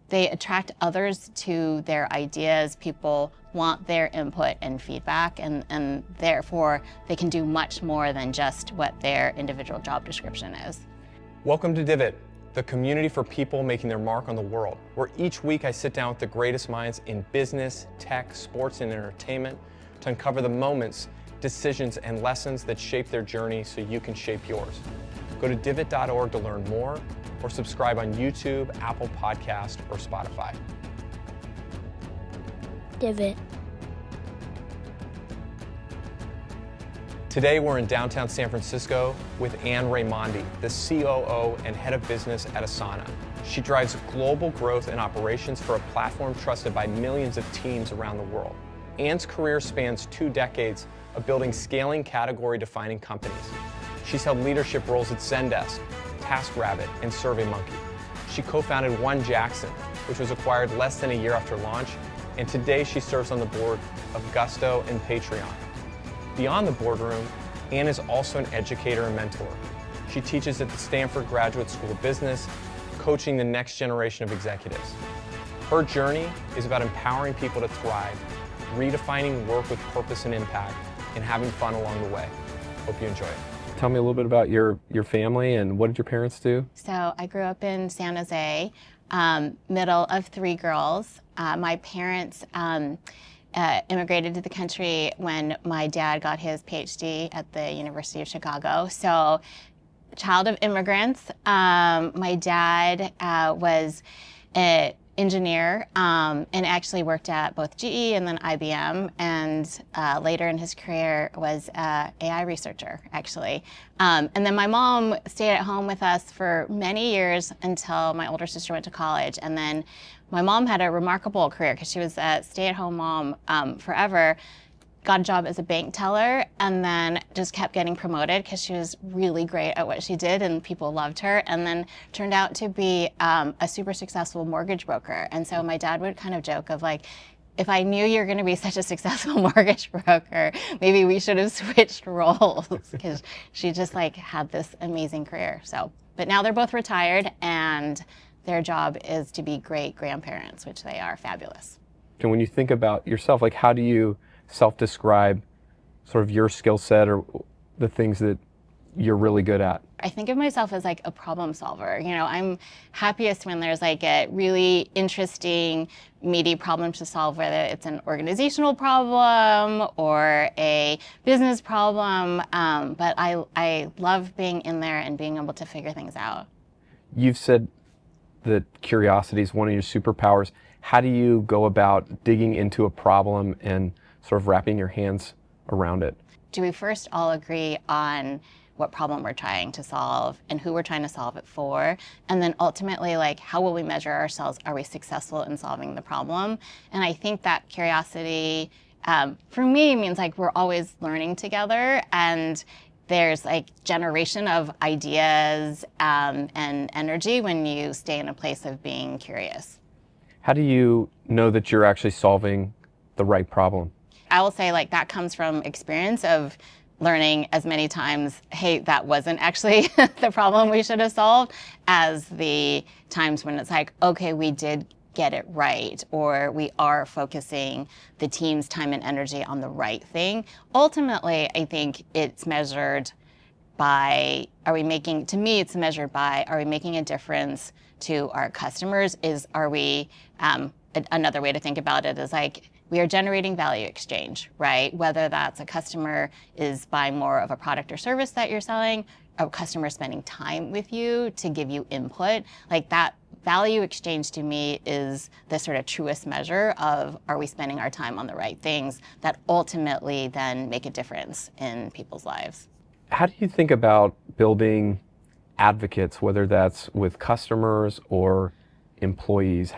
They attract others to their ideas. People want their input and feedback, and therefore they can do much more than just what their individual job description is. Welcome to Divot, the community for people making their mark on the world, where each week I sit down with the greatest minds in business, tech, sports, and entertainment to uncover the moments, decisions, and lessons that shape their journey so you can shape yours. Go to divot.org to learn more, or subscribe on YouTube, Apple Podcast, or Spotify. Divot. Today we're in downtown San Francisco with Anne Raimondi, the COO and head of business at Asana. She drives global growth and operations for a platform trusted by millions of teams around the world. Anne's career spans 2 decades of building scaling category-defining companies. She's held leadership roles at Zendesk, TaskRabbit, and SurveyMonkey. She co-founded One Jackson, which was acquired less than a year after launch, and today she serves on the board of Gusto and Patreon. Beyond the boardroom, Anne is also an educator and mentor. She teaches at the Stanford Graduate School of Business, coaching the next generation of executives. Her journey is about empowering people to thrive, redefining work with purpose and impact, and having fun along the way. Hope you enjoy it. Tell me a little bit about your family and what did your parents do? So I grew up in San Jose, middle of 3 girls. My parents immigrated to the country when my dad got his PhD at the University of Chicago. So, child of immigrants. My dad was an engineer and actually worked at both GE and then IBM, and later in his career was an AI researcher, actually. And then my mom stayed at home with us for many years until my older sister went to college. And then my mom had a remarkable career because she was a stay-at-home mom forever. Got a job as a bank teller, and then just kept getting promoted because she was really great at what she did and people loved her, and then turned out to be a super successful mortgage broker. And so my dad would kind of joke of like, if I knew you were going to be such a successful mortgage broker, maybe we should have switched roles, because she just like had this amazing career. So, but now they're both retired, and their job is to be great grandparents, which they are fabulous. And when you think about yourself, like how do you self-describe sort of your skill set or the things that you're really good at? I think of myself as like a problem solver. You know, I'm happiest when there's like a really interesting, meaty problem to solve, whether it's an organizational problem or a business problem. But I love being in there and being able to figure things out. You've said that curiosity is one of your superpowers. How do you go about digging into a problem and sort of wrapping your hands around it? Do we first all agree on what problem we're trying to solve and who we're trying to solve it for? And then ultimately, like, how will we measure ourselves? Are we successful in solving the problem? And I think that curiosity, for me, means like we're always learning together, and there's like generation of ideas and energy when you stay in a place of being curious. How do you know that you're actually solving the right problem? I will say like that comes from experience of learning as many times, hey, that wasn't actually the problem we should have solved, as the times when it's like, okay, we did get it right, or we are focusing the team's time and energy on the right thing. Ultimately, I think it's measured by, to me, it's measured by, are we making a difference to our customers? Another way to think about it is like, we are generating value exchange, right? Whether that's a customer is buying more of a product or service that you're selling, a customer spending time with you to give you input, like that value exchange to me is the sort of truest measure of, are we spending our time on the right things that ultimately then make a difference in people's lives. How do you think about building advocates, whether that's with customers or employees?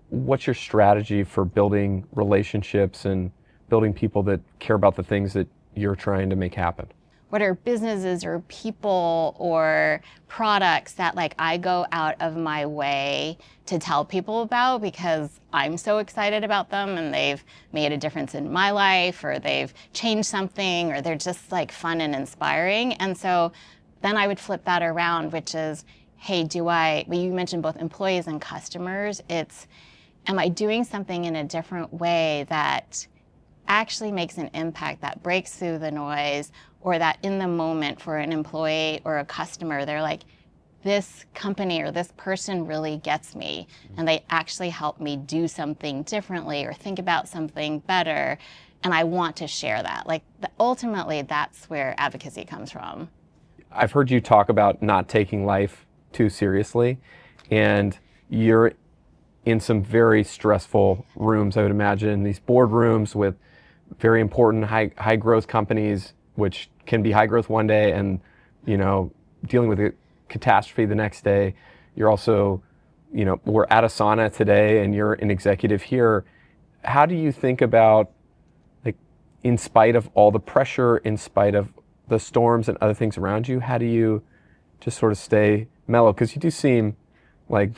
What's your strategy for building relationships and building people that care about the things that you're trying to make happen? What are businesses or people or products that like I go out of my way to tell people about because I'm so excited about them and they've made a difference in my life, or they've changed something, or they're just like fun and inspiring? And so then I would flip that around, which is, hey, well, you mentioned both employees and customers. It's, am I doing something in a different way that actually makes an impact, that breaks through the noise, or that in the moment for an employee or a customer, they're like, this company or this person really gets me, and they actually help me do something differently or think about something better, and I want to share that. Like, ultimately, that's where advocacy comes from. I've heard you talk about not taking life too seriously, and you're in some very stressful rooms, I would imagine, these boardrooms with very important high growth companies, which can be high growth one day and, dealing with a catastrophe the next day. You're also, we're at Asana today and you're an executive here. How do you think about, like, in spite of all the pressure, in spite of the storms and other things around you, how do you just sort of stay mellow? Because you do seem like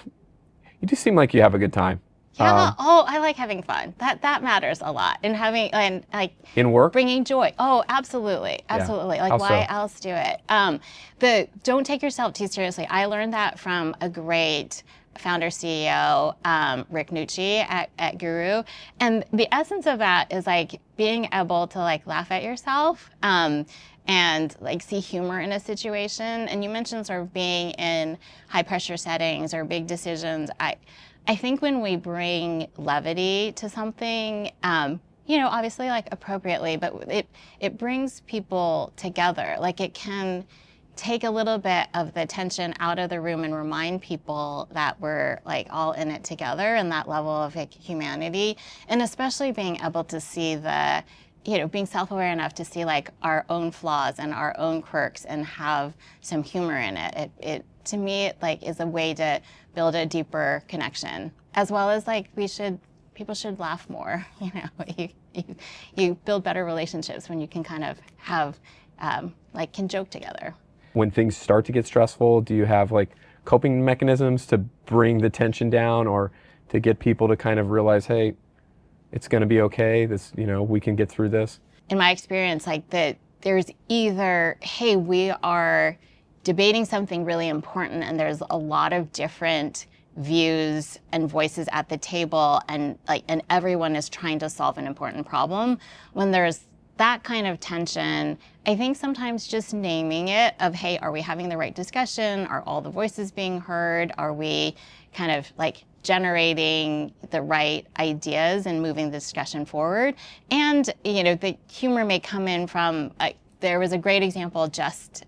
you have a good time. Yeah. I like having fun. That matters a lot. And like In work? bringing joy. Oh, absolutely, absolutely. Yeah. Like, why else do it? Don't take yourself too seriously. I learned that from a great founder CEO, Rick Nucci at Guru. And the essence of that is like being able to like laugh at yourself. And like see humor in a situation. And you mentioned sort of being in high pressure settings or big decisions. I think when we bring levity to something, obviously like appropriately, but it brings people together. Like, it can take a little bit of the tension out of the room and remind people that we're like all in it together, and that level of like humanity, and especially being able to see being self-aware enough to see like our own flaws and our own quirks and have some humor in it. It to me, it like is a way to build a deeper connection, as well as like people should laugh more. You build better relationships when you can kind of have can joke together. When things start to get stressful, do you have like coping mechanisms to bring the tension down, or to get people to kind of realize, hey, it's going to be okay, this, we can get through this? In my experience, there's either, hey, we are debating something really important and there's a lot of different views and voices at the table, and everyone is trying to solve an important problem. When there's that kind of tension, I think sometimes just naming it of, hey, are we having the right discussion? Are all the voices being heard? Are we kind of like generating the right ideas and moving the discussion forward? And, the humor may come in from, there was a great example just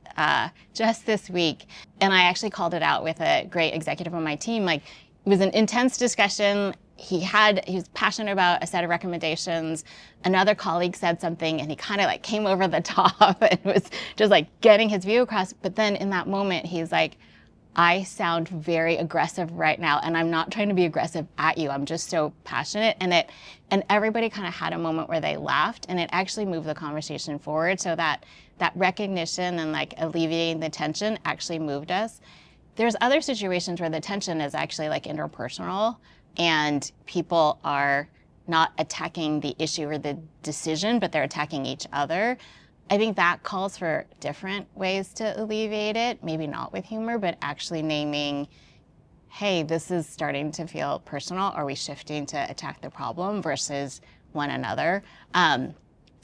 this week, and I actually called it out with a great executive on my team. Like, it was an intense discussion. He was passionate about a set of recommendations. Another colleague said something and he kind of like came over the top and was just like getting his view across. But then in that moment, he's like, I sound very aggressive right now, and I'm not trying to be aggressive at you. I'm just so passionate. And everybody kind of had a moment where they laughed, and it actually moved the conversation forward. So that recognition and like alleviating the tension actually moved us. There's other situations where the tension is actually like interpersonal, and people are not attacking the issue or the decision, but they're attacking each other. I think that calls for different ways to alleviate it, maybe not with humor, but actually naming, hey, this is starting to feel personal. Are we shifting to attack the problem versus one another?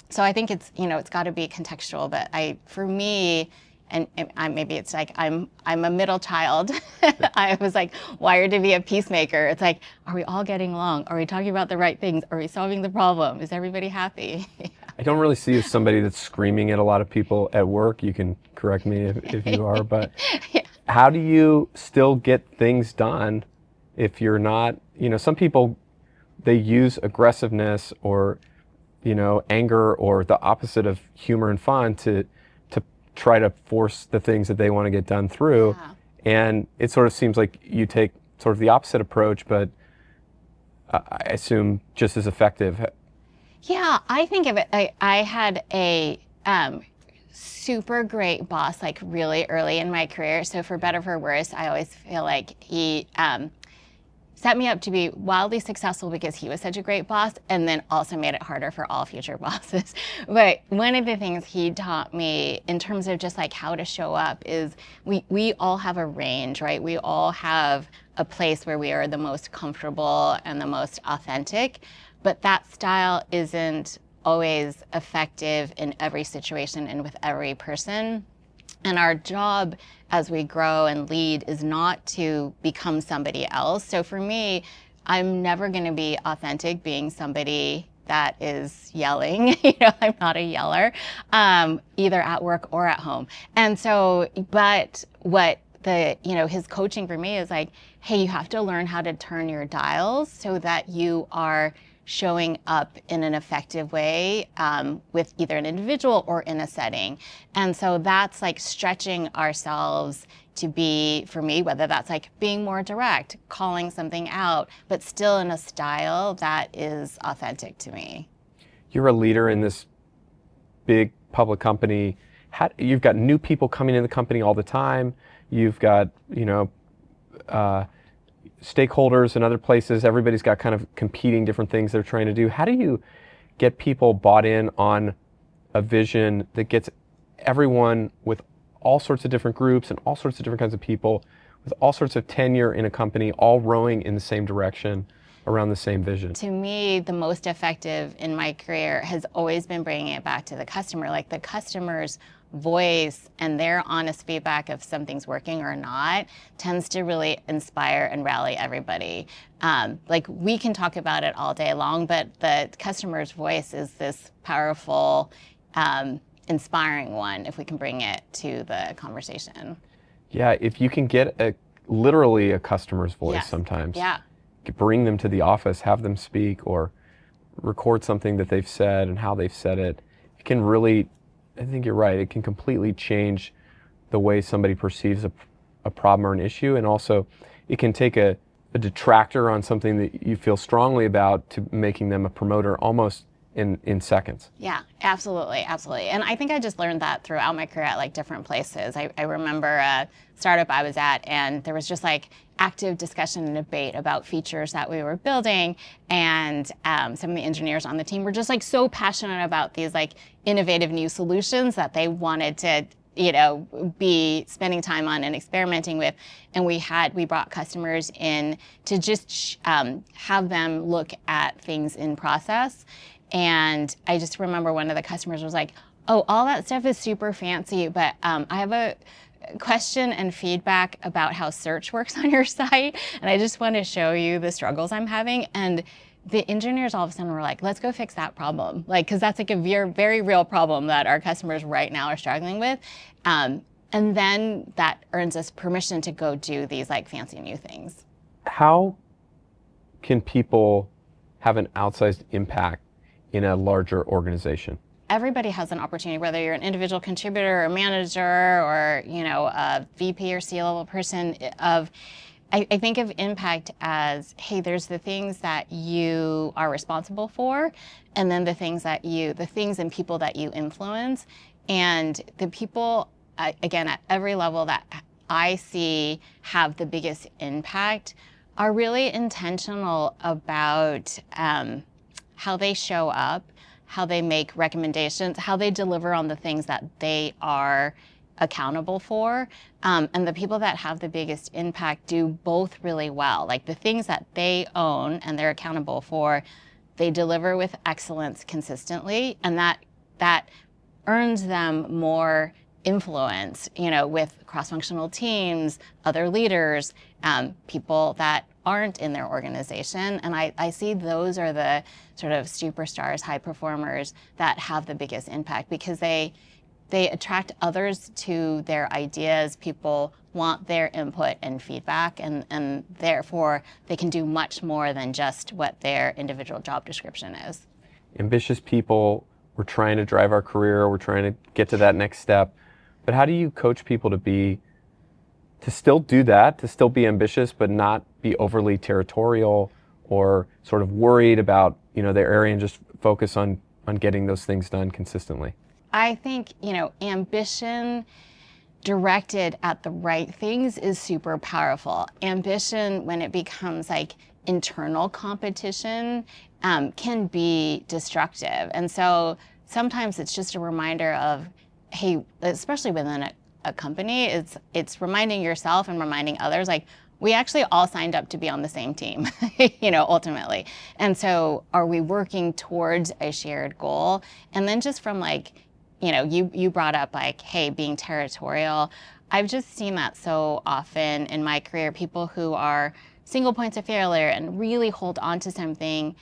So I think it's got to be contextual, but for me, and maybe it's like I'm a middle child. I was like wired to be a peacemaker. It's like, are we all getting along? Are we talking about the right things? Are we solving the problem? Is everybody happy? I don't really see you as somebody that's screaming at a lot of people at work. You can correct me if you are, but yeah. How do you still get things done if you're not, some people, they use aggressiveness or, anger or the opposite of humor and fun to try to force the things that they want to get done through. Yeah. And it sort of seems like you take sort of the opposite approach, but I assume just as effective. Yeah, I think of it, I had a super great boss like really early in my career. So for better or for worse, I always feel like he set me up to be wildly successful because he was such a great boss, and then also made it harder for all future bosses. But one of the things he taught me in terms of just like how to show up is we all have a range, right? We all have a place where we are the most comfortable and the most authentic, but that style isn't always effective in every situation and with every person. And our job as we grow and lead is not to become somebody else. So for me, I'm never going to be authentic being somebody that is yelling. I'm not a yeller, either at work or at home. And so, but what his coaching for me is like, hey, you have to learn how to turn your dials so that you are showing up in an effective way with either an individual or in a setting. And so that's like stretching ourselves to be, for me, whether that's like being more direct, calling something out, but still in a style that is authentic to me. You're a leader in this big public company. You've got new people coming in the company all the time. You've got, stakeholders in other places. Everybody's got kind of competing different things they're trying to do. How do you get people bought in on a vision that gets everyone with all sorts of different groups and all sorts of different kinds of people with all sorts of tenure in a company, all rowing in the same direction around the same vision? To me, the most effective in my career has always been bringing it back to the customer, like the customer's voice and their honest feedback if something's working or not tends to really inspire and rally everybody. Like we can talk about it all day long, but the customer's voice is this powerful, inspiring one if we can bring it to the conversation. Yeah, if you can get literally a customer's voice. Yes. Sometimes. Yeah. Bring them to the office, have them speak, or record something that they've said and how they've said it. It can really, I think you're right, it can completely change the way somebody perceives a problem or an issue, and also it can take a detractor on something that you feel strongly about to making them a promoter almost in seconds. Yeah, absolutely, absolutely. And I think I just learned that throughout my career at like different places. I remember a startup I was at, and there was just like active discussion and debate about features that we were building, and some of the engineers on the team were just like so passionate about these like innovative new solutions that they wanted to be spending time on and experimenting with. And we brought customers in to just have them look at things in process. And I just remember one of the customers was like, oh, all that stuff is super fancy, but I have a question and feedback about how search works on your site, and I just want to show you the struggles I'm having. And the engineers all of a sudden were like, let's go fix that problem. Like, because that's like a very real problem that our customers right now are struggling with. And then that earns us permission to go do these like fancy new things. How can people have an outsized impact in a larger organization? Everybody has an opportunity, whether you're an individual contributor or a manager or a VP or C-level person. I think of impact as, hey, there's the things that you are responsible for, and then the things and people that you influence. And the people, again, at every level that I see have the biggest impact are really intentional about how they show up, how they make recommendations, how they deliver on the things that they are accountable for. And the people that have the biggest impact do both really well. Like the things that they own and they're accountable for, they deliver with excellence consistently, and that earns them more influence, with cross-functional teams, other leaders, people that aren't in their organization. And I see those are the sort of superstars, high performers that have the biggest impact because they attract others to their ideas. People want their input and feedback, and therefore they can do much more than just what their individual job description is. Ambitious people, we're trying to drive our career, we're trying to get to that next step. But how do you coach people to still do that, to still be ambitious, but not be overly territorial or sort of worried about, their area and just focus on getting those things done consistently? I think, ambition directed at the right things is super powerful. Ambition, when it becomes like internal competition, can be destructive. And so sometimes it's just a reminder of, hey, especially within a company, it's reminding yourself and reminding others, like, we actually all signed up to be on the same team, ultimately. And so are we working towards a shared goal? And then just from like, you brought up like, hey, being territorial. I've just seen that so often in my career, people who are single points of failure and really hold on to something.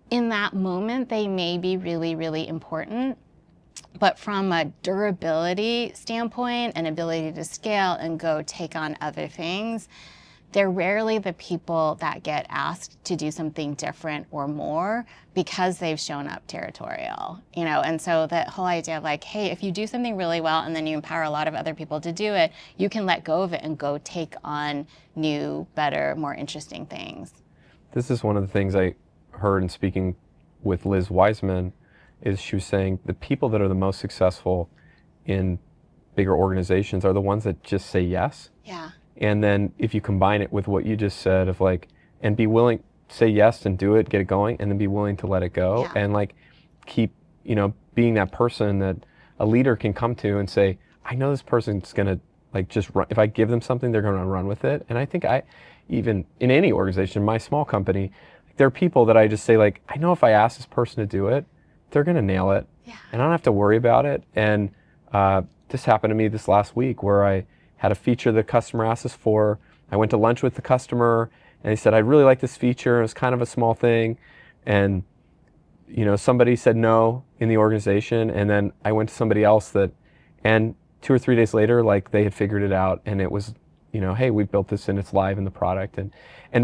In that moment, they may be really, really important. But from a durability standpoint and ability to scale and go take on other things, they're rarely the people that get asked to do something different or more because they've shown up territorial, And so that whole idea of like, hey, if you do something really well and then you empower a lot of other people to do it, you can let go of it and go take on new, better, more interesting things. This is one of the things I heard in speaking with Liz Wiseman, is she was saying the people that are the most successful in bigger organizations are the ones that just say yes. Yeah. And then if you combine it with what you just said of like, and be willing, say yes and do it, get it going, and then be willing to let it go. Yeah. And like keep, being that person that a leader can come to and say, I know this person's gonna like just run, if I give them something, they're gonna run with it. And I think even in any organization, my small company, there are people that I just say like, I know if I ask this person to do it, they're gonna nail it. Yeah. And I don't have to worry about it. And this happened to me this last week where I had a feature the customer asked us for. I went to lunch with the customer and they said, I really like this feature. It was kind of a small thing. And, somebody said no in the organization. And then I went to somebody else and 2 or 3 days later, like they had figured it out and it was, hey, we built this and it's live in the product. And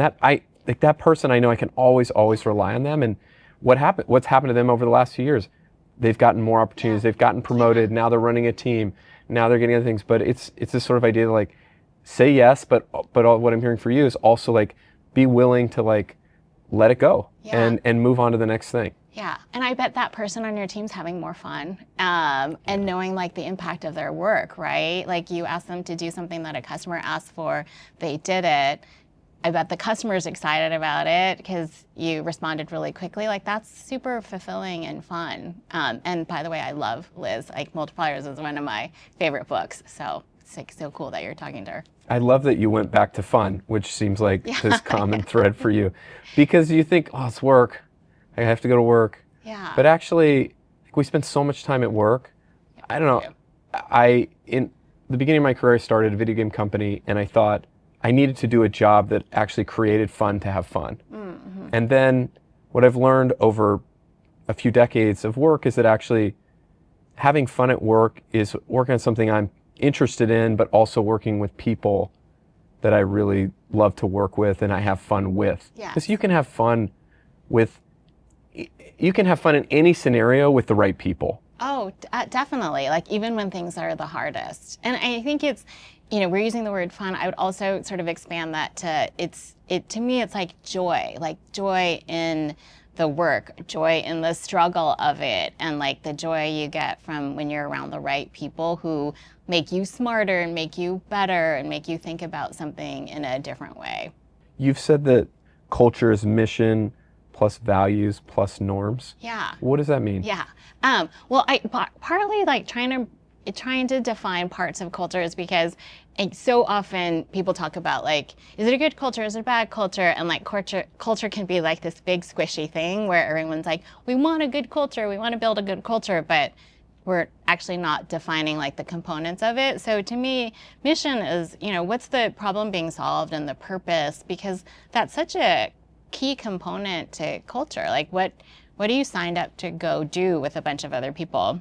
that person, I know I can always rely on them. And what's happened to them over the last few years, they've gotten more opportunities, they've gotten promoted, now they're running a team. Now they're getting other things, but it's this sort of idea to like say yes, but what I'm hearing for you is also like be willing to like let it go and move on to the next thing. Yeah, and I bet that person on your team's having more fun and knowing like the impact of their work, right? Like you asked them to do something that a customer asked for, they did it. I bet the customer's excited about it because you responded really quickly. Like that's super fulfilling and fun. And by the way, I love Liz. Like Multipliers is one of my favorite books. So it's like so cool that you're talking to her. I love that you went back to fun, which seems like this common thread for you, because you think, oh, it's work. I have to go to work. Yeah. But actually, we spend so much time at work. I don't know. In the beginning of my career, I started a video game company, and I thought I needed to do a job that actually created fun to have fun. Mm-hmm. And then what I've learned over a few decades of work is that actually having fun at work is working on something I'm interested in, but also working with people that I really love to work with and I have fun with. Because you can have fun in any scenario with the right people. Oh, definitely. Like even when things are the hardest. And I think it's, we're using the word fun. I would also sort of expand that to me, it's like joy in the work, joy in the struggle of it, and like the joy you get from when you're around the right people who make you smarter and make you better and make you think about something in a different way. You've said that culture is mission plus values plus norms. Yeah. What does that mean? Yeah. Well, I partly like trying to define parts of culture is because so often people talk about like, is it a good culture, is it a bad culture? And like culture can be like this big squishy thing where everyone's like, we want a good culture, we want to build a good culture, but we're actually not defining like the components of it. So to me, mission is, what's the problem being solved and the purpose, because that's such a key component to culture. Like what are you signed up to go do with a bunch of other people?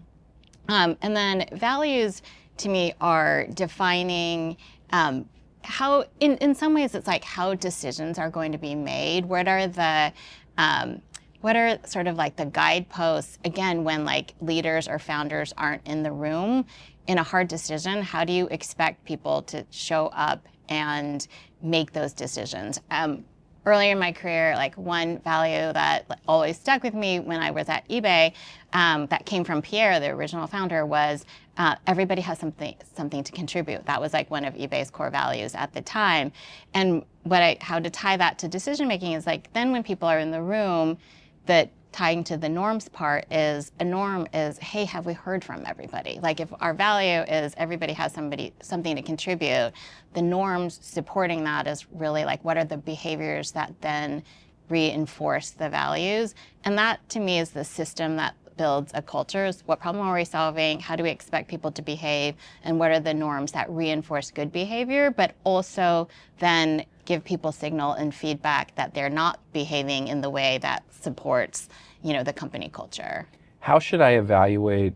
And then values to me are defining how, in some ways, it's like how decisions are going to be made. What are sort of like the guideposts, again, when like leaders or founders aren't in the room in a hard decision, how do you expect people to show up and make those decisions? earlier in my career, like one value that always stuck with me when I was at eBay, that came from Pierre, the original founder, was everybody has something to contribute. That was like one of eBay's core values at the time. And how to tie that to decision making is like, then when people are in the room, that tying to the norms part is, a norm is, hey, have we heard from everybody? Like if our value is everybody has something to contribute, the norms supporting that is really like, what are the behaviors that then reinforce the values? And that to me is the system that builds a culture. Is what problem are we solving? How do we expect people to behave? And what are the norms that reinforce good behavior, but also then give people signal and feedback that they're not behaving in the way that supports, the company culture. How should I evaluate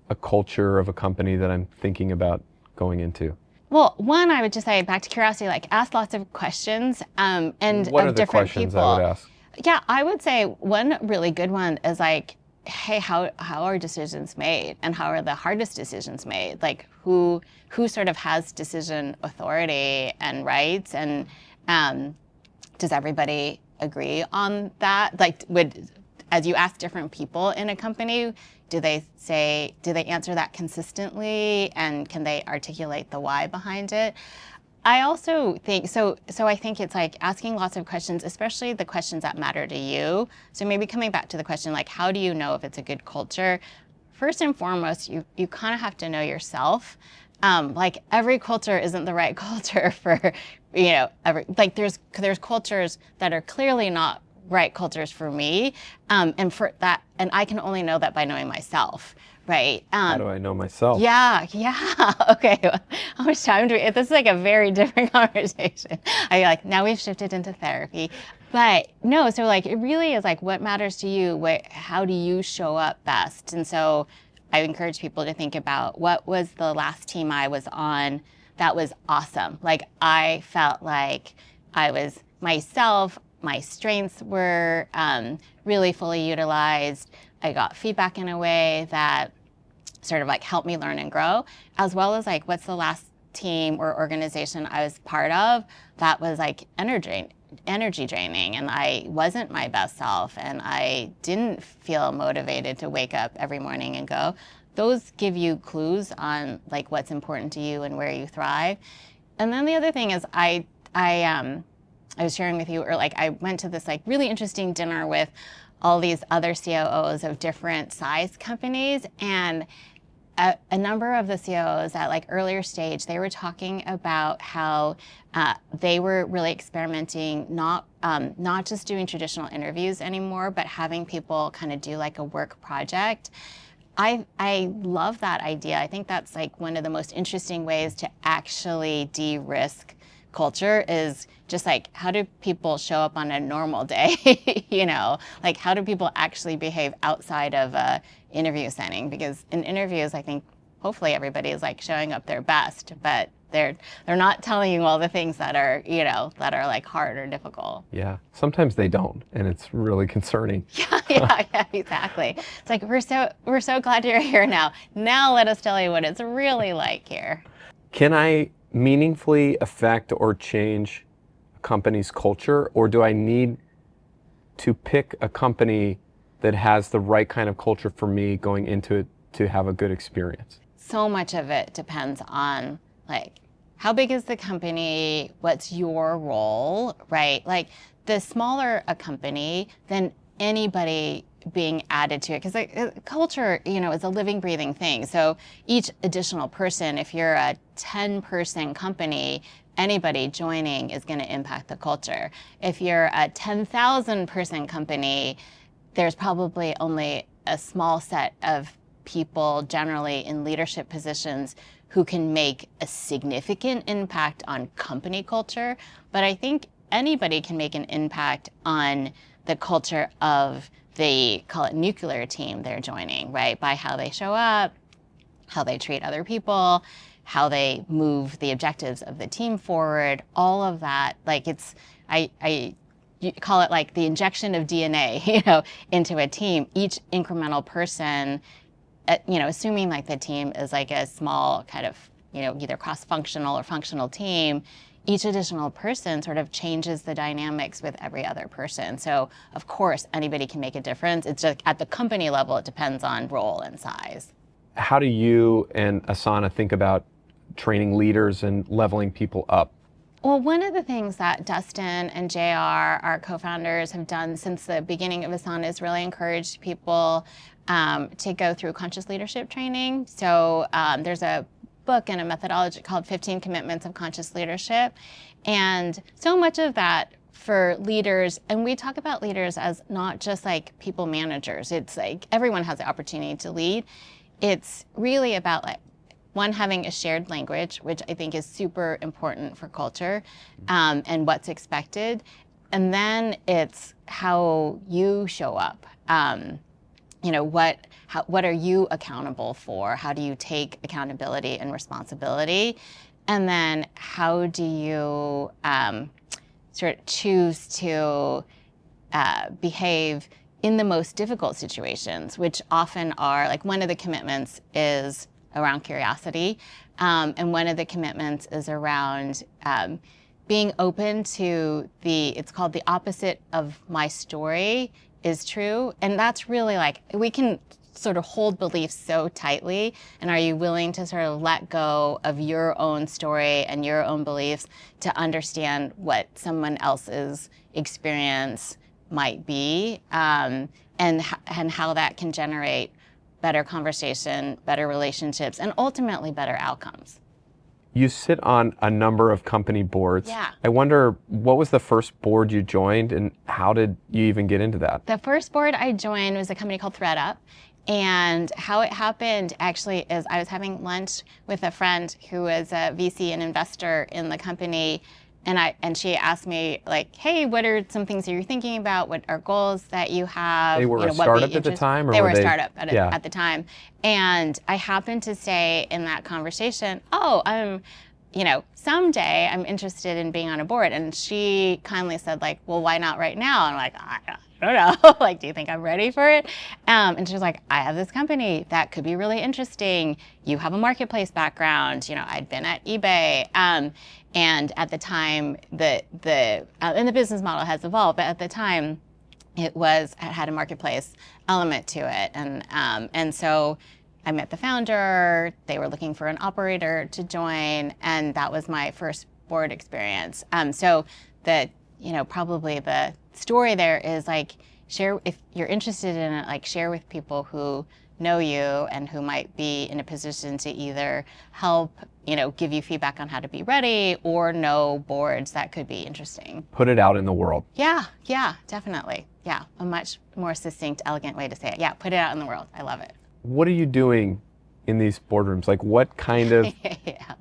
a culture of a company that I'm thinking about going into? Well, one, I would just say, back to curiosity, like ask lots of questions and what of are the different questions people. I would ask? Yeah, I would say one really good one is like, hey, how are decisions made, and how are the hardest decisions made? Like who sort of has decision authority and rights, and does everybody agree on that? Like as you ask different people in a company, do they answer that consistently, and can they articulate the why behind it? I also think, so I think it's like asking lots of questions, especially the questions that matter to you. So maybe coming back to the question, like, how do you know if it's a good culture? First and foremost, you kind of have to know yourself. Like every culture isn't the right culture for, there's cultures that are clearly not right cultures for me. And for that, and I can only know that by knowing myself. Right. How do I know myself? Yeah. Okay. How much time do we? This is like a very different conversation. Now we've shifted into therapy, but no. So like it really is like what matters to you. How do you show up best? And so I encourage people to think about what was the last team I was on that was awesome. Like I felt like I was myself. My strengths were really fully utilized. I got feedback in a way that sort of like helped me learn and grow, as well as like what's the last team or organization I was part of that was like energy draining, and I wasn't my best self, and I didn't feel motivated to wake up every morning and go. Those give you clues on like what's important to you and where you thrive. And then the other thing is I was sharing with you, or like I went to this like really interesting dinner with all these other COOs of different size companies, and a number of the COOs at like earlier stage, they were talking about how they were really experimenting, not just doing traditional interviews anymore, but having people kind of do like a work project. I love that idea. I think that's like one of the most interesting ways to actually de-risk culture, is just like, how do people show up on a normal day? Like how do people actually behave outside of a interview setting? Because in interviews, I think hopefully everybody is like showing up their best, but they're not telling you all the things that are, that are like hard or difficult. Yeah, sometimes they don't, and it's really concerning. Yeah, exactly. It's like, we're so glad you're here now. Now let us tell you what it's really like here. Can I meaningfully affect or change a company's culture, or do I need to pick a company that has the right kind of culture for me going into it to have a good experience? So much of it depends on like, how big is the company? What's your role, right? Like the smaller a company, then anybody being added to it, because culture, is a living, breathing thing. So each additional person, if you're a 10-person company, anybody joining is going to impact the culture. If you're a 10,000-person company, there's probably only a small set of people, generally in leadership positions, who can make a significant impact on company culture. But I think anybody can make an impact on the culture of the, call it nuclear team they're joining, right? By how they show up, how they treat other people, how they move the objectives of the team forward, all of that. Like you call it like the injection of DNA, into a team. Each incremental person, assuming like the team is like a small kind of, either cross-functional or functional team, each additional person sort of changes the dynamics with every other person. So of course, anybody can make a difference. It's just at the company level, it depends on role and size. How do you and Asana think about training leaders and leveling people up? Well, one of the things that Dustin and JR, our co-founders, have done since the beginning of Asana is really encourage people to go through conscious leadership training. So there's a book and a methodology called 15 Commitments of Conscious Leadership. And so much of that for leaders, and we talk about leaders as not just like people managers. It's like everyone has the opportunity to lead. It's really about like, one, having a shared language, which I think is super important for culture and what's expected. And then it's how you show up. What are you accountable for? How do you take accountability and responsibility? And then how do you sort of choose to behave in the most difficult situations, which often are, like one of the commitments is around curiosity. And one of the commitments is around being open to it's called the opposite of my story is true. And that's really like, we can sort of hold beliefs so tightly. And are you willing to sort of let go of your own story and your own beliefs to understand what someone else's experience might be and how that can generate better conversation, better relationships, and ultimately better outcomes. You sit on a number of company boards. Yeah. I wonder, what was the first board you joined and how did you even get into that? The first board I joined was a company called ThreadUp. And how it happened actually is I was having lunch with a friend who was a VC and investor in the company. And she asked me like, hey, what are some things that you're thinking about? What are goals that you have? They were a startup at the time? They were a startup at the time. And I happened to say in that conversation, someday I'm interested in being on a board. And she kindly said like, well, why not right now? And I'm like, I don't know. Like, do you think I'm ready for it? And she was like, I have this company that could be really interesting. You have a marketplace background. I'd been at eBay. And at the time, and the business model has evolved, but at the time, it had a marketplace element to it. And so I met the founder. They were looking for an operator to join, and that was my first board experience. So probably the story there is like, share, if you're interested in it, like share with people who know you and who might be in a position to either help, give you feedback on how to be ready or know boards that could be interesting. Put it out in the world. Yeah, definitely. Yeah, a much more succinct, elegant way to say it. Yeah, put it out in the world. I love it. What are you doing in these boardrooms? Like what kind of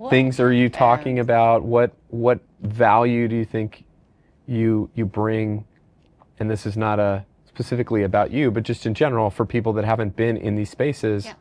things are you talking about? What value do you think you bring? And this is not specifically about you, but just in general for people that haven't been in these spaces. Yeah.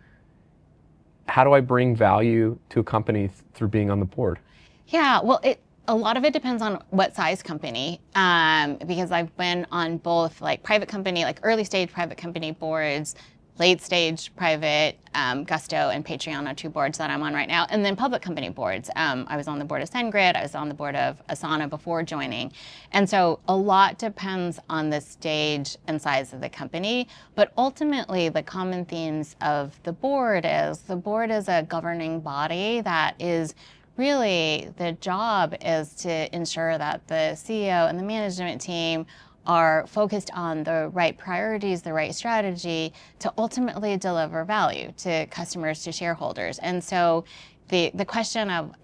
How do I bring value to a company through being on the board? Yeah, well, a lot of it depends on what size company, because I've been on both like private company, like early stage private company boards, late stage private, Gusto and Patreon are two boards that I'm on right now, and then public company boards. I was on the board of SendGrid, I was on the board of Asana before joining. And so a lot depends on the stage and size of the company, but ultimately the common themes of the board is a governing body that is really, the job is to ensure that the CEO and the management team are focused on the right priorities, the right strategy to ultimately deliver value to customers, to shareholders. And so the question of,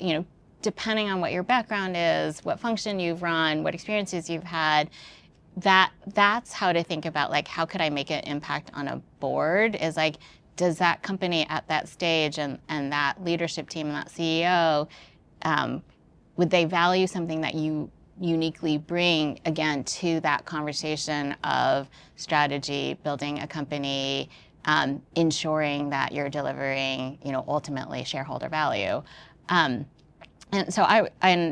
depending on what your background is, what function you've run, what experiences you've had, that's how to think about like, how could I make an impact on a board is like, does that company at that stage and that leadership team and that CEO, would they value something that you uniquely bring, again, to that conversation of strategy, building a company, ensuring that you're delivering, ultimately shareholder value. And so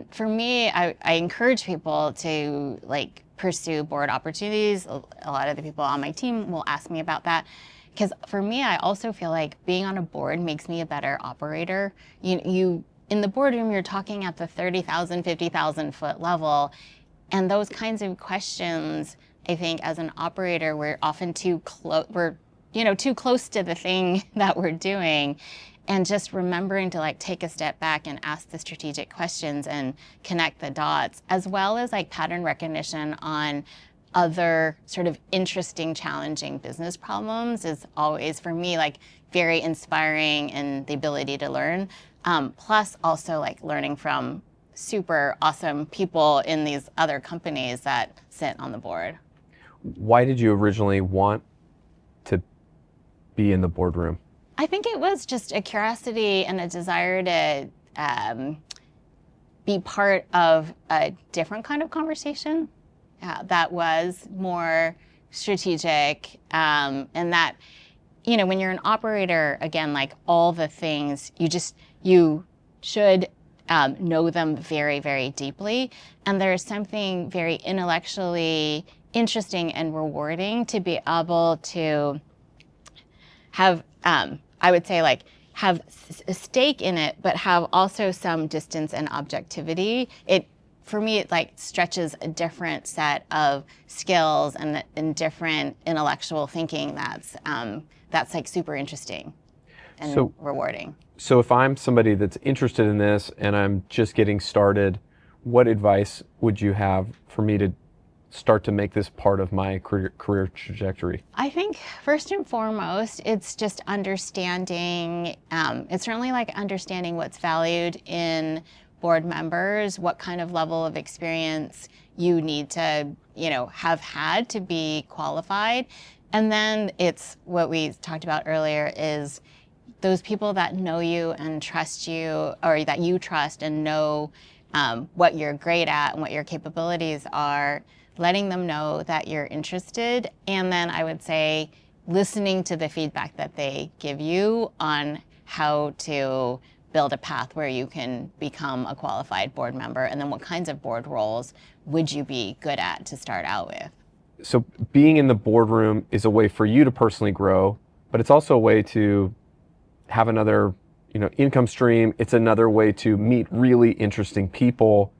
for me, I encourage people to like pursue board opportunities. A lot of the people on my team will ask me about that. Because for me, I also feel like being on a board makes me a better operator. in the boardroom, you're talking at the 30,000, 50,000 foot level. And those kinds of questions, I think as an operator, we're often too close, too close to the thing that we're doing. And just remembering to like take a step back and ask the strategic questions and connect the dots, as well as like pattern recognition on other sort of interesting, challenging business problems is always, for me, like very inspiring and the ability to learn. Plus also like learning from super awesome people in these other companies that sit on the board. Why did you originally want to be in the boardroom? I think it was just a curiosity and a desire to be part of a different kind of conversation that was more strategic, and that, when you're an operator, again, like all the things, you should know them very, very deeply. And there's something very intellectually interesting and rewarding to be able to have, I would say, like, have a stake in it, but have also some distance and objectivity. For me, it like stretches a different set of skills and different intellectual thinking that's like super interesting and rewarding. So if I'm somebody that's interested in this and I'm just getting started, what advice would you have for me to start to make this part of my career trajectory? I think first and foremost, it's just understanding, it's certainly like understanding what's valued in board members, what kind of level of experience you need to, have had to be qualified. And then it's what we talked about earlier is those people that know you and trust you, or that you trust and know what you're great at and what your capabilities are, letting them know that you're interested. And then I would say listening to the feedback that they give you on how to build a path where you can become a qualified board member, and then what kinds of board roles would you be good at to start out with. So being in the boardroom is a way for you to personally grow, but it's also a way to have another, income stream. It's another way to meet really interesting people.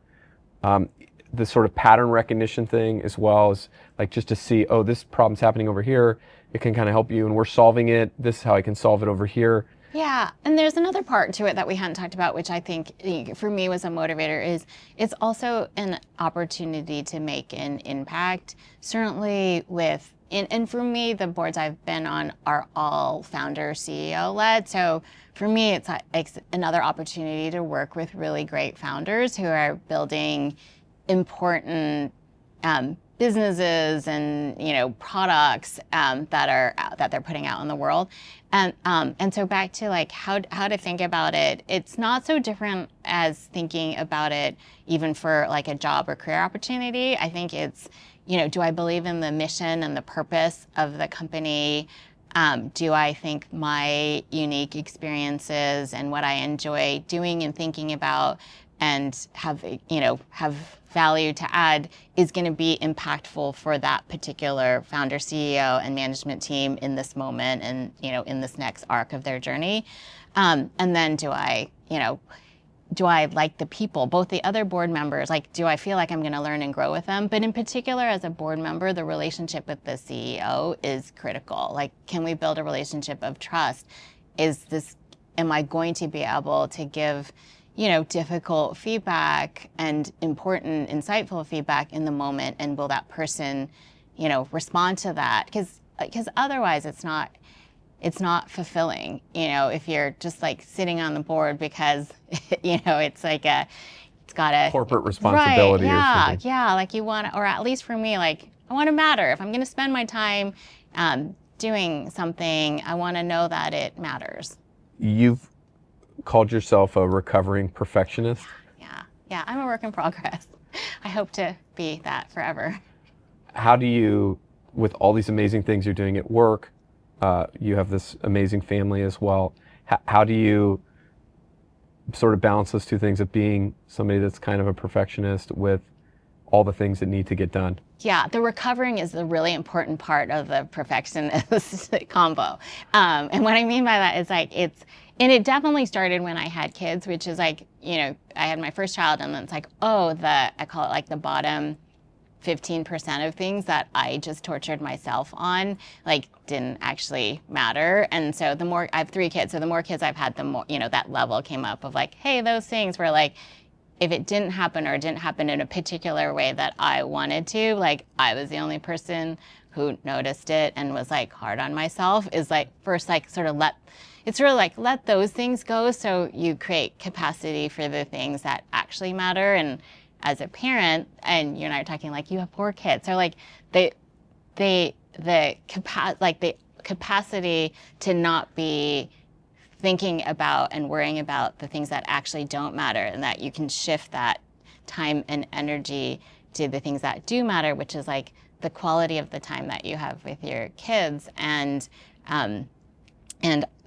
The sort of pattern recognition thing, as well as like just to see, oh, this problem's happening over here. It can kind of help you, and we're solving it. This is how I can solve it over here. Yeah, and there's another part to it that we hadn't talked about, which I think for me was a motivator, is it's also an opportunity to make an impact. Certainly and for me, the boards I've been on are all founder, CEO led. So for me, it's another opportunity to work with really great founders who are building important businesses and products that they're putting out in the world, and so back to like how to think about it. It's not so different as thinking about it even for like a job or career opportunity. I think it's do I believe in the mission and the purpose of the company? Do I think my unique experiences and what I enjoy doing and thinking about and have value to add is going to be impactful for that particular founder, CEO, and management team in this moment and in this next arc of their journey? And then do I like the people, both the other board members? Like, do I feel like I'm going to learn and grow with them? But in particular, as a board member, the relationship with the CEO is critical. Like, can we build a relationship of trust? Am I going to be able to give difficult feedback and important, insightful feedback in the moment, and will that person, respond to that? Because otherwise, it's not fulfilling. If you're just like sitting on the board because it's like it's got a corporate responsibility, right? Yeah, or something. Yeah. Like you want, or at least for me, like I want to matter. If I'm going to spend my time doing something, I want to know that it matters. You've called yourself a recovering perfectionist? Yeah, I'm a work in progress. I hope to be that forever. How do you, with all these amazing things you're doing at work, you have this amazing family as well, how do you sort of balance those two things of being somebody that's kind of a perfectionist with all the things that need to get done. Yeah, the recovering is the really important part of the perfectionist combo. And what I mean by that is like and it definitely started when I had kids, which is like, you know, I had my first child and then it's like, oh, I call it like the bottom 15% of things that I just tortured myself on, like didn't actually matter. And so I have 3 kids, so the more kids I've had, the more, you know, that level came up of like, hey, those things were like, if it didn't happen or didn't happen in a particular way that I wanted to, like I was the only person who noticed it and was like hard on myself, is like first like sort of let those things go so you create capacity for the things that actually matter. And as a parent, and you and I are talking like you have 4 kids, so like the capacity to not be thinking about and worrying about the things that actually don't matter, and that you can shift that time and energy to the things that do matter, which is like the quality of the time that you have with your kids and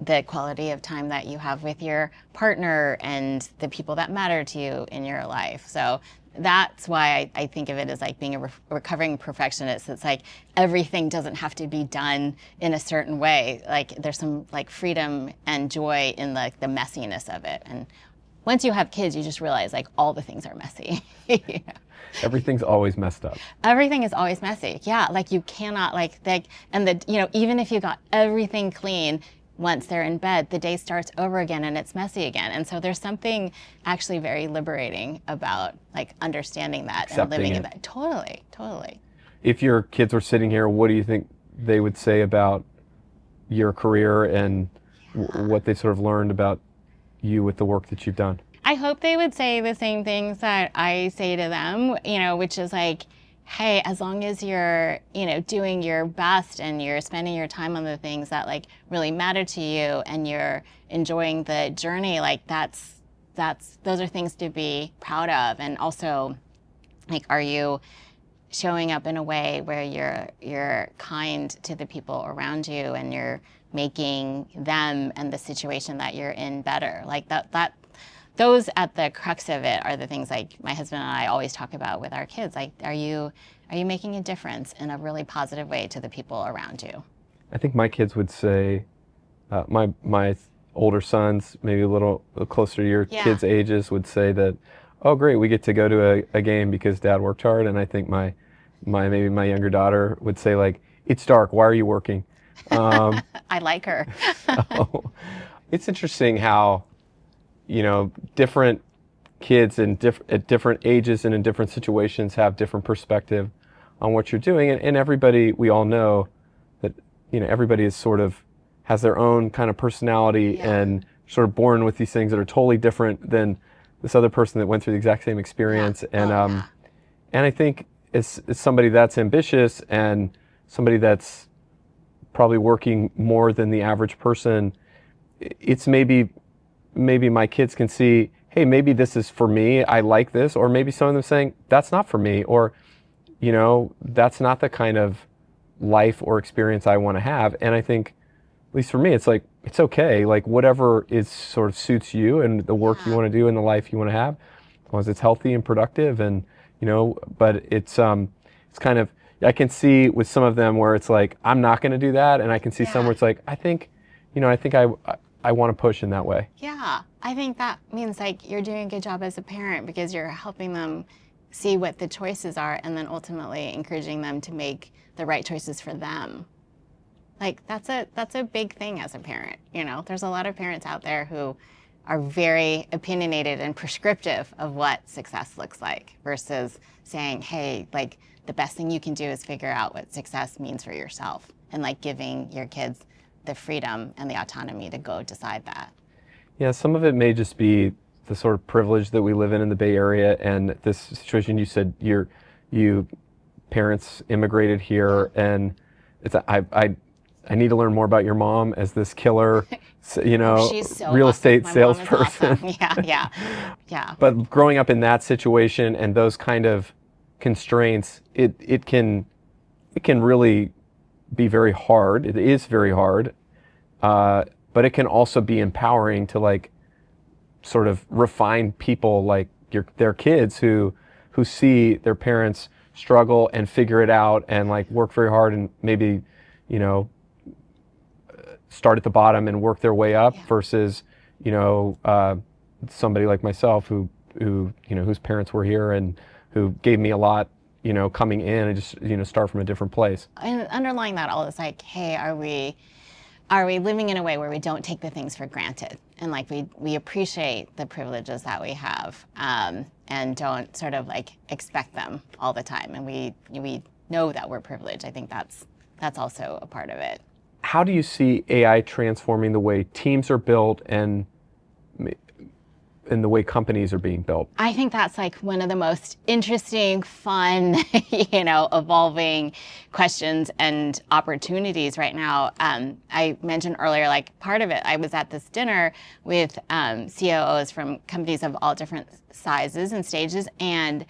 the quality of time that you have with your partner and the people that matter to you in your life. So that's why I think of it as like being a recovering perfectionist. It's like everything doesn't have to be done in a certain way. Like there's some like freedom and joy in like the messiness of it. And once you have kids, you just realize like all the things are messy. Yeah. Everything's always messed up. Everything is always messy. Yeah, like you cannot even if you got everything clean, once they're in bed, the day starts over again and it's messy again. And so there's something actually very liberating about like understanding that and living in that. Totally, totally. If your kids were sitting here, what do you think they would say about your career and what they sort of learned about you with the work that you've done? I hope they would say the same things that I say to them, you know, which is like, hey, as long as you're, you know, doing your best and you're spending your time on the things that like really matter to you and you're enjoying the journey, like those are things to be proud of. And also, like, are you showing up in a way where you're kind to the people around you and you're making them and the situation that you're in better? Like those at the crux of it are the things like my husband and I always talk about with our kids. Like, are you making a difference in a really positive way to the people around you? I think my kids would say, my older sons, maybe a little closer to your kids' ages, would say that, oh great, we get to go to a game because Dad worked hard. And I think maybe my younger daughter would say like, it's dark, why are you working? I like her. So, it's interesting how, you know, different kids at different ages and in different situations have different perspective on what you're doing. And everybody, we all know that, you know, everybody is sort of has their own kind of personality and sort of born with these things that are totally different than this other person that went through the exact same experience. And I think as somebody that's ambitious and somebody that's probably working more than the average person, it's maybe my kids can see, hey, maybe this is for me, I like this, or maybe some of them saying, that's not for me, or, you know, that's not the kind of life or experience I want to have. And I think, at least for me, it's like, it's okay, like whatever is sort of suits you and the work you want to do and the life you want to have, as long as it's healthy and productive. And, you know, but it's kind of, I can see with some of them where it's like, I'm not going to do that. And I can see some where it's like, I think I want to push in that way. Yeah, I think that means like you're doing a good job as a parent because you're helping them see what the choices are and then ultimately encouraging them to make the right choices for them. Like that's a big thing as a parent, you know. There's a lot of parents out there who are very opinionated and prescriptive of what success looks like versus saying, hey, like the best thing you can do is figure out what success means for yourself and like giving your kids the freedom and the autonomy to go decide that. Yeah, some of it may just be the sort of privilege that we live in the Bay Area, and this situation you said you parents immigrated here, and it's I need to learn more about your mom as this killer, you know, she's so real estate awesome. salesperson. Awesome. Yeah. But growing up in that situation and those kind of constraints, it can really be very hard. It is very hard, but it can also be empowering to like sort of refine people like their kids who who see their parents struggle and figure it out and like work very hard and maybe, you know, start at the bottom and work their way up versus, you know, somebody like myself who, you know, whose parents were here and who gave me a lot, you know, coming in and just, you know, start from a different place. And underlying that all is like, hey, are we living in a way where we don't take the things for granted? And like we appreciate the privileges that we have, and don't sort of like expect them all the time. And we know that we're privileged. I think that's also a part of it. How do you see AI transforming the way teams are built and the way companies are being built? I think that's like one of the most interesting, fun, you know, evolving questions and opportunities right now. I mentioned earlier, like part of it, I was at this dinner with COOs from companies of all different sizes and stages, and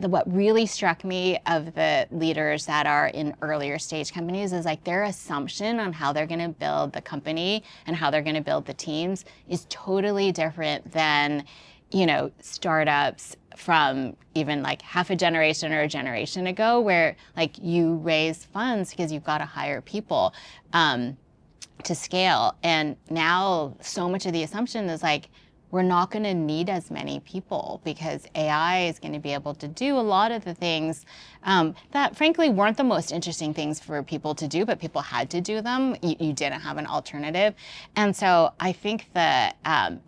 what really struck me of the leaders that are in earlier stage companies is like their assumption on how they're going to build the company and how they're going to build the teams is totally different than, you know, startups from even like half a generation or a generation ago, where like you raise funds because you've got to hire people to scale. And now so much of the assumption is like, we're not going to need as many people because AI is going to be able to do a lot of the things that frankly weren't the most interesting things for people to do, but people had to do them. You didn't have an alternative. And so I think that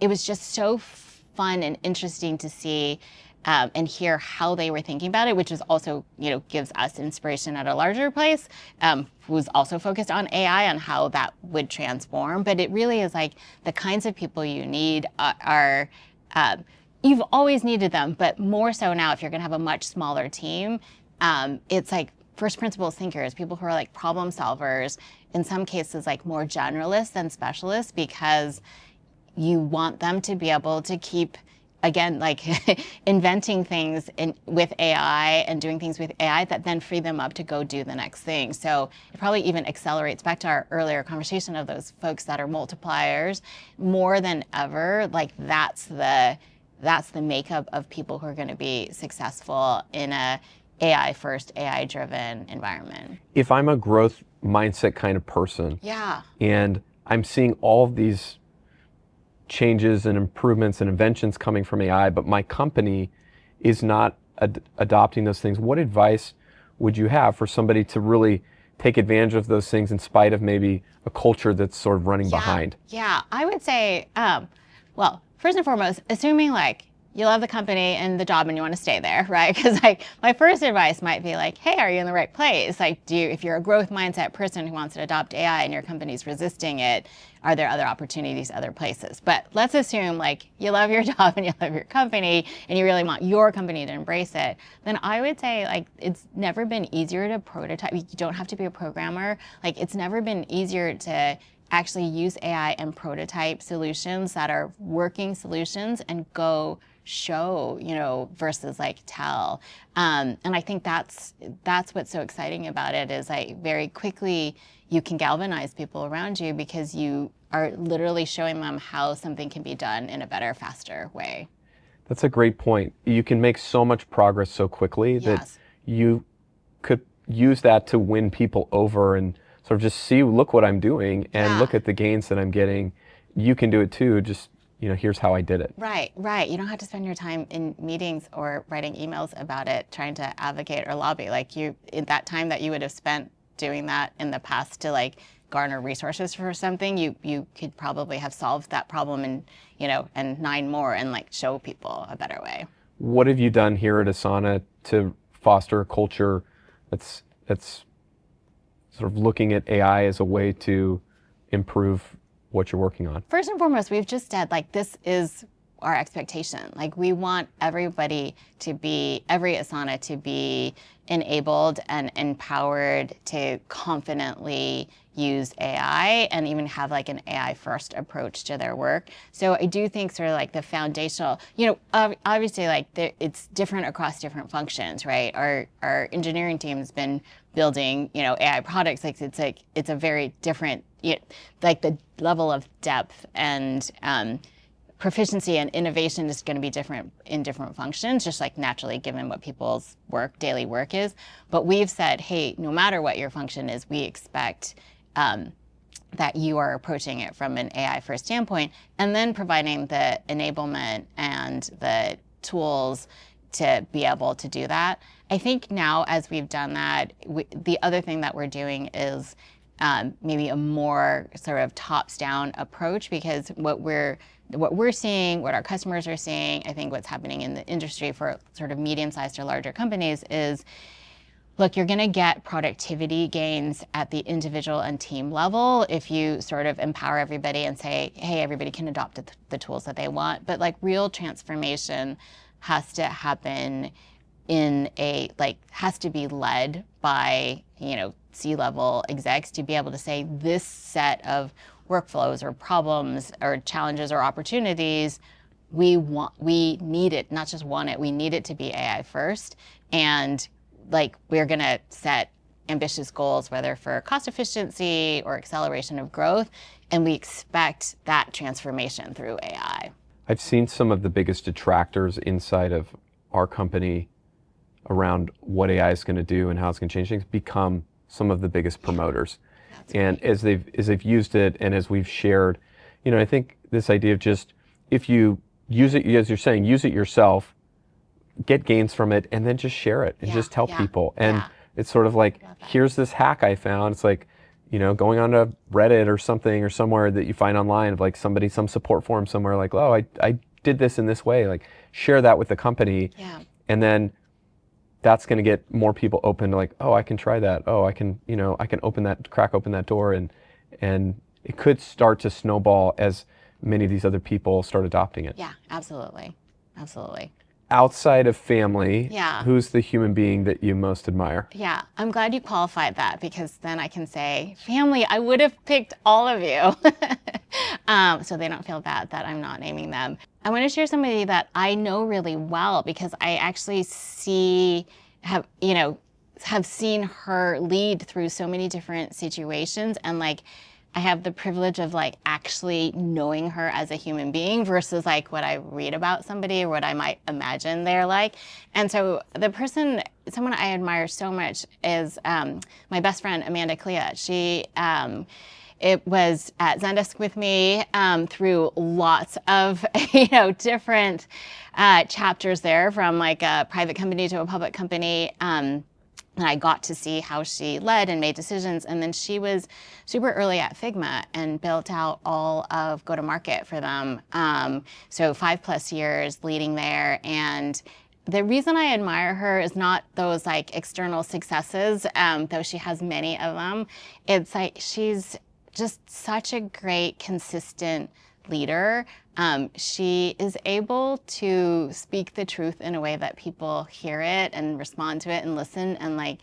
it was just so fun and interesting to see and hear how they were thinking about it, which is also, you know, gives us inspiration at a larger place, who's also focused on AI and how that would transform. But it really is like the kinds of people you need are you've always needed them, but more so now if you're gonna have a much smaller team, it's like first principles thinkers, people who are like problem solvers, in some cases like more generalists than specialists, because you want them to be able to keep, again, like inventing things with AI and doing things with AI that then free them up to go do the next thing. So it probably even accelerates back to our earlier conversation of those folks that are multipliers more than ever. Like that's the makeup of people who are going to be successful in a AI first, AI driven environment. If I'm a growth mindset kind of person, and I'm seeing all of these changes and improvements and inventions coming from AI, but my company is not adopting those things, what advice would you have for somebody to really take advantage of those things in spite of maybe a culture that's sort of running behind? Yeah, I would say, well, first and foremost, assuming like you love the company and the job and you want to stay there, right? Because like my first advice might be like, hey, are you in the right place? Like, if you're a growth mindset person who wants to adopt AI and your company's resisting it, are there other opportunities, other places? But let's assume like you love your job and you love your company and you really want your company to embrace it. Then I would say like it's never been easier to prototype. You don't have to be a programmer. Like it's never been easier to actually use AI and prototype solutions that are working solutions and go show, you know, versus like tell. And I think that's what's so exciting about it is like very quickly you can galvanize people around you because you are literally showing them how something can be done in a better, faster way. That's a great point. You can make so much progress so quickly that you could use that to win people over and sort of just see, look what I'm doing and look at the gains that I'm getting. You can do it too. Just, you know, here's how I did it. Right. You don't have to spend your time in meetings or writing emails about it, trying to advocate or lobby. Like in that time that you would have spent doing that in the past to like garner resources for something, you could probably have solved that problem and, you know, and 9 more and like show people a better way. What have you done here at Asana to foster a culture that's sort of looking at AI as a way to improve what you're working on? First and foremost, we've just said like this is our expectation. Like we want everybody to be, every Asana to be enabled and empowered to confidently use AI and even have like an AI first approach to their work. So I do think sort of like the foundational, you know, obviously like it's different across different functions, right? Our engineering team has been building, you know, AI products. Like it's a very different, like the level of depth and proficiency and innovation is going to be different in different functions, just like naturally given what people's daily work is. But we've said, hey, no matter what your function is, we expect that you are approaching it from an AI first standpoint, and then providing the enablement and the tools to be able to do that. I think now as we've done that, the other thing that we're doing is maybe a more sort of tops down approach, because what we're seeing, what our customers are seeing, I think what's happening in the industry for sort of medium-sized or larger companies is, look, you're going to get productivity gains at the individual and team level if you sort of empower everybody and say, hey, everybody can adopt the tools that they want. But like real transformation has to happen has to be led by, C-level execs to be able to say this set of workflows or problems or challenges or opportunities, we need it, not just want it, we need it to be AI first. And like, we're going to set ambitious goals, whether for cost efficiency or acceleration of growth, and we expect that transformation through AI. I've seen some of the biggest detractors inside of our company around what AI is going to do and how it's going to change things become some of the biggest promoters. And as they've used it, and as we've shared, I think this idea of just, if you use it, as you're saying, use it yourself, get gains from it, and then just share it and just tell people. And it's sort of like, here's this hack I found. It's like, going on to Reddit or something, or somewhere that you find online of like some support forum somewhere, like, oh, I did this in this way, like share that with the company. And then that's going to get more people open to like, oh, I can try that. Oh, I can, I can crack open that door. And it could start to snowball as many of these other people start adopting it. Yeah, absolutely. Absolutely. Outside of family, who's the human being that you most admire? Yeah, I'm glad you qualified that, because then I can say, family, I would have picked all of you. So they don't feel bad that I'm not naming them. I want to share somebody that I know really well, because I actually have seen her lead through so many different situations, and like, I have the privilege of like actually knowing her as a human being versus like what I read about somebody or what I might imagine they're like. And so someone I admire so much is my best friend, Amanda Clea. She it was at Zendesk with me through lots of different chapters there, from like a private company to a public company. And I got to see how she led and made decisions. And then she was super early at Figma and built out all of go-to-market for them. So 5+ years leading there. And the reason I admire her is not those like external successes, though she has many of them. It's like, she's just such a great, consistent leader. She is able to speak the truth in a way that people hear it and respond to it and listen and like,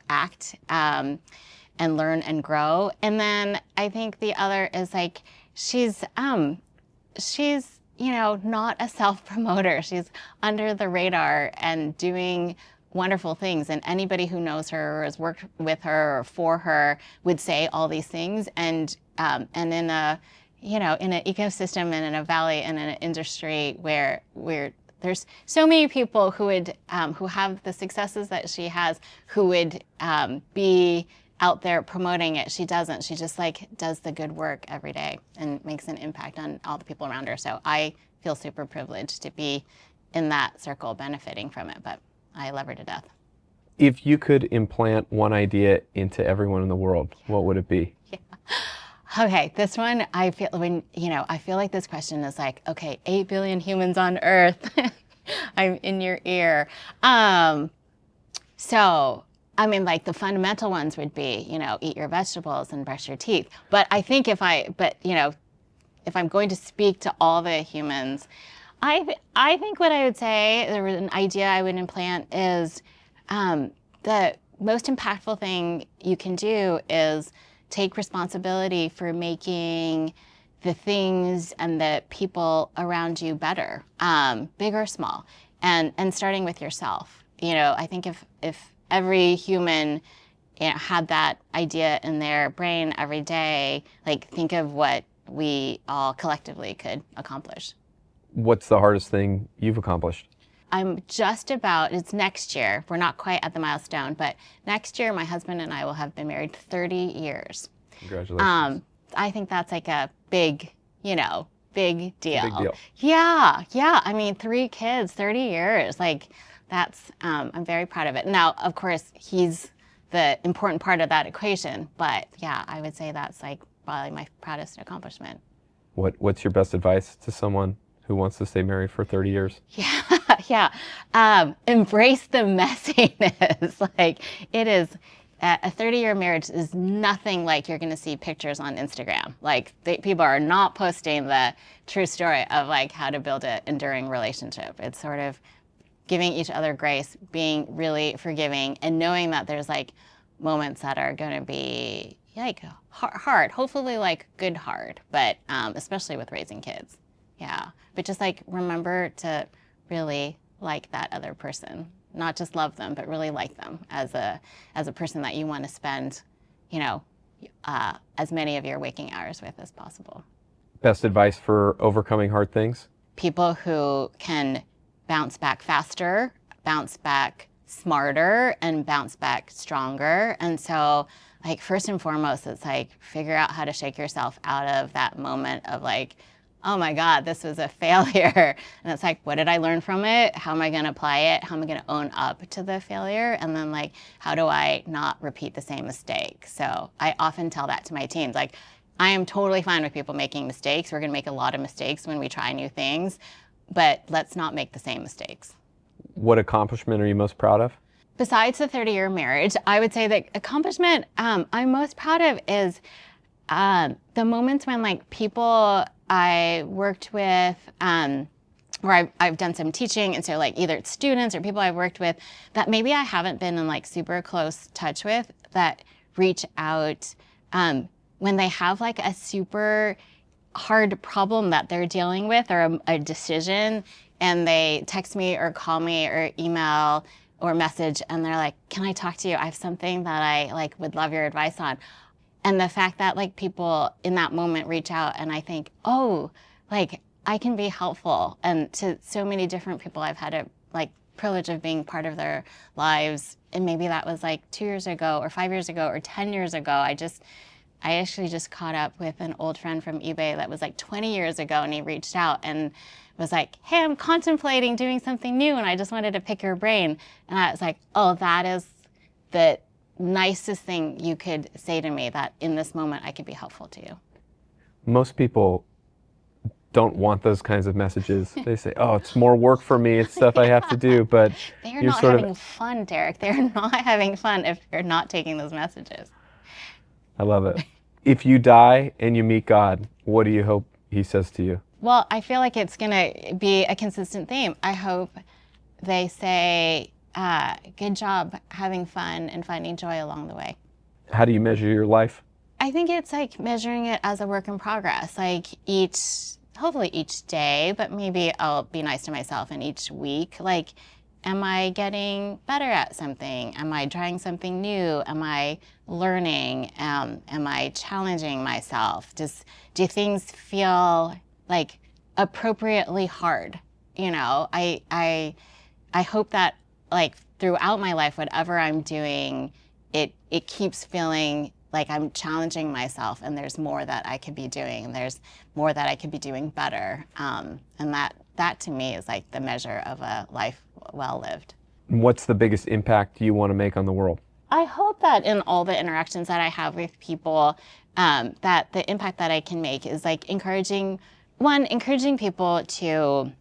act and learn and grow. And then I think the other is like, she's not a self-promoter. She's under the radar and doing wonderful things. And anybody who knows her or has worked with her or for her would say all these things. And in a in an ecosystem and in a valley and in an industry where there's so many people who would who have the successes that she has, who would be out there promoting it. She doesn't. She just like does the good work every day and makes an impact on all the people around her. So I feel super privileged to be in that circle benefiting from it, but I love her to death. If you could implant one idea into everyone in the world, what would it be? Okay, this one, I feel like this question is like, okay, 8 billion humans on Earth. I'm in your ear. So, I mean, like the fundamental ones would be, eat your vegetables and brush your teeth. But I think if I'm going to speak to all the humans, I think what I would say, an idea I would implant is the most impactful thing you can do is take responsibility for making the things and the people around you better, big or small, and starting with yourself. I think if every human had that idea in their brain every day, like think of what we all collectively could accomplish. What's the hardest thing you've accomplished? I'm just about, it's next year. We're not quite at the milestone, but next year my husband and I will have been married 30 years. Congratulations. I think that's like a big, big deal. Big deal. Yeah. I mean, 3 kids, 30 years. Like that's, I'm very proud of it. Now, of course, he's the important part of that equation, but yeah, I would say that's like probably my proudest accomplishment. What's your best advice to someone who wants to stay married for 30 years? Yeah. Embrace the messiness. Like it is, a 30-year marriage is nothing like you're going to see pictures on Instagram. Like people are not posting the true story of like how to build an enduring relationship. It's sort of giving each other grace, being really forgiving, and knowing that there's like moments that are going to be like hard, hopefully like good hard, but especially with raising kids. Yeah. But just like remember to really like that other person, not just love them, but really like them as a person that you want to spend, as many of your waking hours with as possible. Best advice for overcoming hard things? People who can bounce back faster, bounce back smarter, and bounce back stronger. And so like first and foremost, it's like figure out how to shake yourself out of that moment of like, oh my God, this was a failure. And it's like, what did I learn from it? How am I going to apply it? How am I going to own up to the failure? And then like, how do I not repeat the same mistake? So I often tell that to my teams, like, I am totally fine with people making mistakes. We're going to make a lot of mistakes when we try new things, but let's not make the same mistakes. What accomplishment are you most proud of? Besides the 30-year marriage, I would say the accomplishment I'm most proud of is the moments when like people I worked with, or I've done some teaching, and so like either it's students or people I've worked with that maybe I haven't been in like super close touch with that reach out when they have like a super hard problem that they're dealing with or a decision, and they text me or call me or email or message, and they're like, can I talk to you? I have something that I like would love your advice on. And the fact that like people in that moment reach out and I think, oh, like I can be helpful. And to so many different people I've had a like privilege of being part of their lives. And maybe that was like 2 years ago or 5 years ago or 10 years ago. I actually just caught up with an old friend from eBay that was like 20 years ago, and he reached out and was like, hey, I'm contemplating doing something new and I just wanted to pick your brain. And I was like, oh, that is the nicest thing you could say to me, that in this moment I could be helpful to you. Most people don't want those kinds of messages. They say, oh, it's more work for me, it's stuff I have to do, but they're not having fun, Derek. They're not having fun if you're not taking those messages. I love it. If you die and you meet God, what do you hope he says to you? Well, I feel like it's going to be a consistent theme. I hope they say, good job having fun and finding joy along the way. How do you measure your life? I think it's like measuring it as a work in progress, like hopefully each day, but maybe I'll be nice to myself in each week. Like, am I getting better at something? Am I trying something new? Am I learning? Am I challenging myself? Do things feel like appropriately hard? I hope that like throughout my life, whatever I'm doing, it keeps feeling like I'm challenging myself, and there's more that I could be doing, and there's more that I could be doing better. And that to me is like the measure of a life well lived. What's the biggest impact you want to make on the world? I hope that in all the interactions that I have with people, that the impact that I can make is like encouraging people to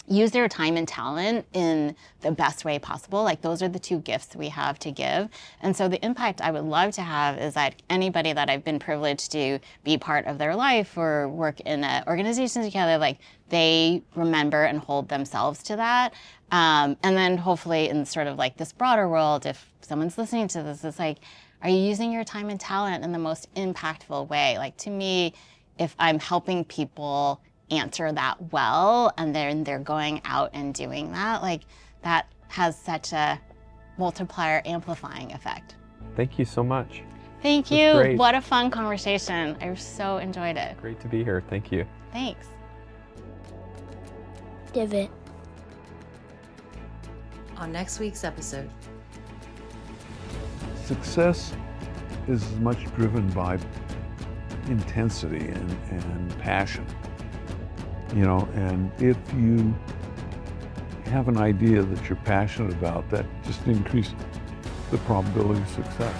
use their time and talent in the best way possible. Like those are the 2 gifts we have to give. And so the impact I would love to have is that anybody that I've been privileged to be part of their life or work in an organization together, like they remember and hold themselves to that. And then hopefully in sort of like this broader world, if someone's listening to this, it's like, are you using your time and talent in the most impactful way? Like to me, if I'm helping people answer that well, and then they're going out and doing that, like that has such a multiplier amplifying effect. Thank you so much. Thank was you. great. What a fun conversation. I so enjoyed it. Great to be here. Thank you. Thanks. Divot. On next week's episode. Success is as much driven by intensity and passion, you know, and if you have an idea that you're passionate about, that just increases the probability of success.